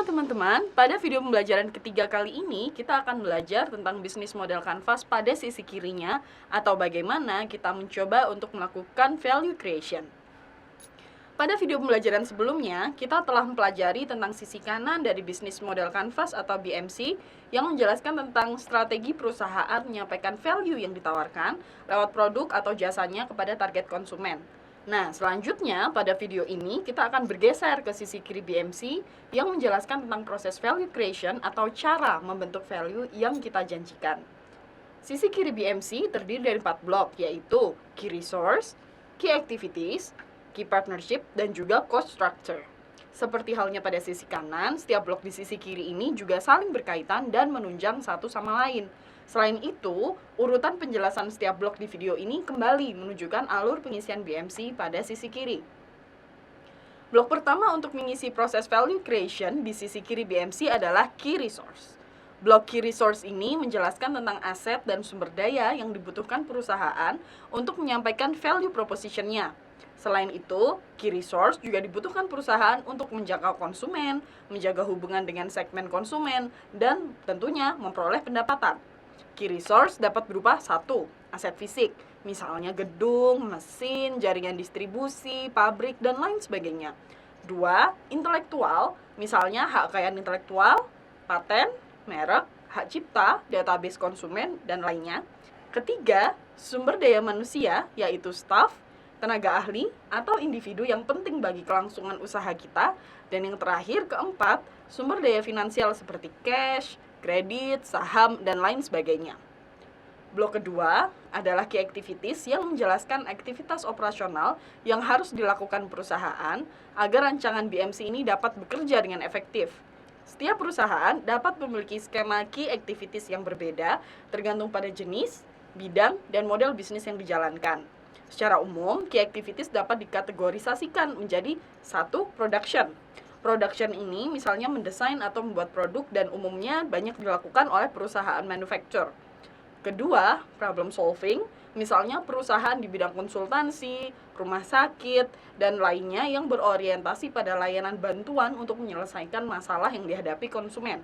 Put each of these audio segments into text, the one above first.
Halo teman-teman, pada video pembelajaran ketiga kali ini kita akan belajar tentang bisnis model kanvas pada sisi kirinya atau bagaimana kita mencoba untuk melakukan value creation. Pada video pembelajaran sebelumnya, kita telah mempelajari tentang sisi kanan dari bisnis model kanvas atau BMC yang menjelaskan tentang strategi perusahaan menyampaikan value yang ditawarkan lewat produk atau jasanya kepada target konsumen. Nah, selanjutnya pada video ini kita akan bergeser ke sisi kiri BMC yang menjelaskan tentang proses value creation atau cara membentuk value yang kita janjikan. Sisi kiri BMC terdiri dari 4 blok, yaitu Key Resource, Key Activities, Key Partnership, dan juga Cost Structure. Seperti halnya pada sisi kanan, setiap blok di sisi kiri ini juga saling berkaitan dan menunjang satu sama lain. Selain itu, urutan penjelasan setiap blok di video ini kembali menunjukkan alur pengisian BMC pada sisi kiri. Blok pertama untuk mengisi proses value creation di sisi kiri BMC adalah Key Resource. Blok Key Resource ini menjelaskan tentang aset dan sumber daya yang dibutuhkan perusahaan untuk menyampaikan value proposition-nya. Selain itu, Key Resource juga dibutuhkan perusahaan untuk menjangkau konsumen, menjaga hubungan dengan segmen konsumen, dan tentunya memperoleh pendapatan. Key Resource dapat berupa 1. Aset fisik, misalnya gedung, mesin, jaringan distribusi, pabrik, dan lain sebagainya. 2. Intelektual, misalnya hak kekayaan intelektual, paten, merek, hak cipta, database konsumen, dan lainnya. Ketiga, sumber daya manusia, yaitu staff, tenaga ahli, atau individu yang penting bagi kelangsungan usaha kita. Dan yang terakhir, keempat, sumber daya finansial seperti cash, kredit, saham, dan lain sebagainya. Blok kedua adalah key activities yang menjelaskan aktivitas operasional yang harus dilakukan perusahaan agar rancangan BMC ini dapat bekerja dengan efektif. Setiap perusahaan dapat memiliki skema key activities yang berbeda tergantung pada jenis, bidang, dan model bisnis yang dijalankan. Secara umum, key activities dapat dikategorisasikan menjadi 1. Production. Production ini misalnya mendesain atau membuat produk dan umumnya banyak dilakukan oleh perusahaan manufacturer. Kedua, problem solving, misalnya perusahaan di bidang konsultansi, rumah sakit, dan lainnya yang berorientasi pada layanan bantuan untuk menyelesaikan masalah yang dihadapi konsumen.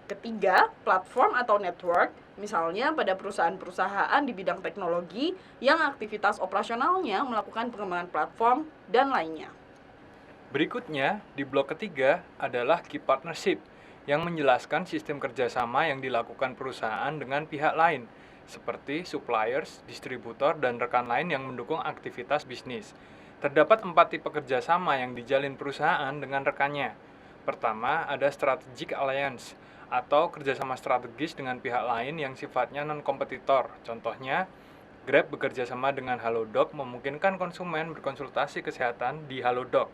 Ketiga, platform atau network, misalnya pada perusahaan-perusahaan di bidang teknologi yang aktivitas operasionalnya melakukan pengembangan platform dan lainnya. Berikutnya, di blok ketiga adalah Key Partnership, yang menjelaskan sistem kerjasama yang dilakukan perusahaan dengan pihak lain, seperti suppliers, distributor, dan rekan lain yang mendukung aktivitas bisnis. Terdapat 4 tipe kerjasama yang dijalin perusahaan dengan rekannya. Pertama, ada Strategic Alliance, atau kerjasama strategis dengan pihak lain yang sifatnya non-kompetitor. Contohnya, Grab bekerja sama dengan Halodoc memungkinkan konsumen berkonsultasi kesehatan di Halodoc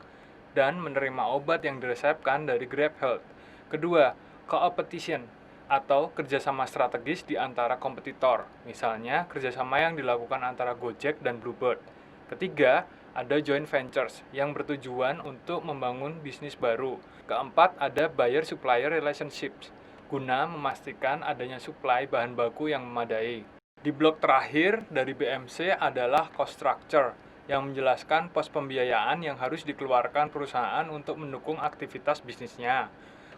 dan menerima obat yang diresepkan dari Grab Health. Kedua, co-opetition atau kerjasama strategis di antara kompetitor, misalnya kerjasama yang dilakukan antara Gojek dan Bluebird. Ketiga, ada joint ventures yang bertujuan untuk membangun bisnis baru. Keempat, ada buyer-supplier relationships, guna memastikan adanya supply bahan baku yang memadai. Di blok terakhir dari BMC adalah cost structure, yang menjelaskan pos pembiayaan yang harus dikeluarkan perusahaan untuk mendukung aktivitas bisnisnya.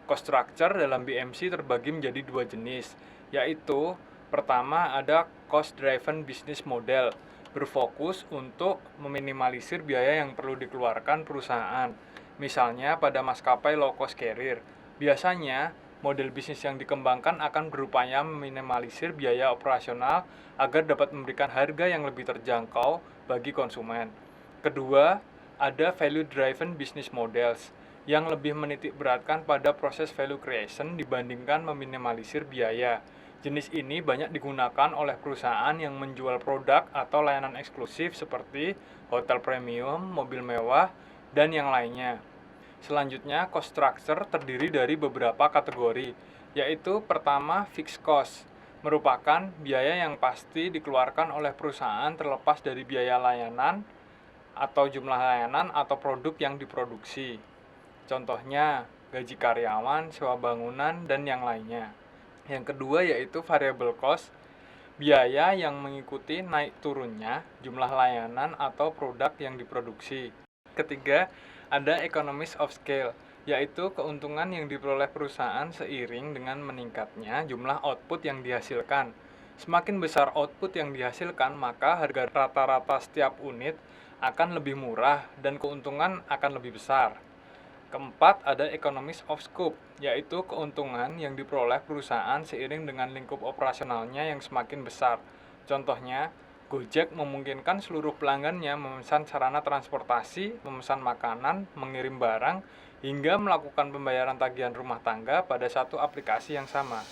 Cost structure dalam BMC terbagi menjadi 2 jenis, yaitu pertama ada cost driven business model, berfokus untuk meminimalisir biaya yang perlu dikeluarkan perusahaan. Misalnya pada maskapai low cost carrier, biasanya model bisnis yang dikembangkan akan berupaya meminimalisir biaya operasional agar dapat memberikan harga yang lebih terjangkau bagi konsumen. Kedua, ada value-driven business models yang lebih menitik beratkan pada proses value creation dibandingkan meminimalisir biaya. Jenis ini banyak digunakan oleh perusahaan yang menjual produk atau layanan eksklusif seperti hotel premium, mobil mewah, dan yang lainnya. Selanjutnya, cost structure terdiri dari beberapa kategori, yaitu pertama fixed cost, merupakan biaya yang pasti dikeluarkan oleh perusahaan terlepas dari biaya layanan atau jumlah layanan atau produk yang diproduksi. Contohnya, gaji karyawan, sewa bangunan, dan yang lainnya. Yang kedua yaitu variable cost, biaya yang mengikuti naik turunnya jumlah layanan atau produk yang diproduksi. Ketiga, ada economies of scale, yaitu keuntungan yang diperoleh perusahaan seiring dengan meningkatnya jumlah output yang dihasilkan. Semakin besar output yang dihasilkan, maka harga rata-rata setiap unit akan lebih murah dan keuntungan akan lebih besar. Keempat, ada economies of scope, yaitu keuntungan yang diperoleh perusahaan seiring dengan lingkup operasionalnya yang semakin besar. Contohnya, Gojek memungkinkan seluruh pelanggannya memesan sarana transportasi, memesan makanan, mengirim barang, hingga melakukan pembayaran tagihan rumah tangga pada satu aplikasi yang sama.